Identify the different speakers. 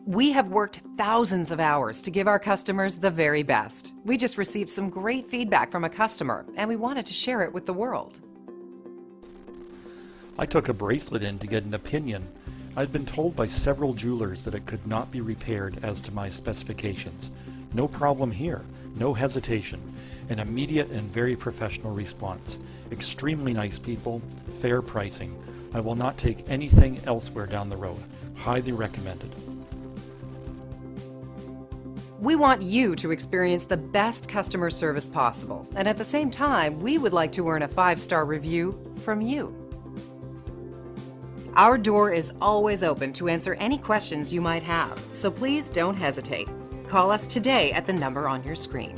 Speaker 1: We have worked thousands of hours to give our customers the very best. We just received some great feedback from a customer, and we wanted to share it with the world.
Speaker 2: I took a bracelet in to get an opinion. I'd been told by several jewelers that it could not be repaired as to my specifications. No problem here, no hesitation. An immediate and very professional response. Extremely nice people, fair pricing. I will not take anything elsewhere down the road. Highly recommended.
Speaker 1: We want you to experience the best customer service possible, and at the same time, we would like to earn a 5-star review from you. Our door is always open to answer any questions you might have, so please don't hesitate. Call us today at the number on your screen.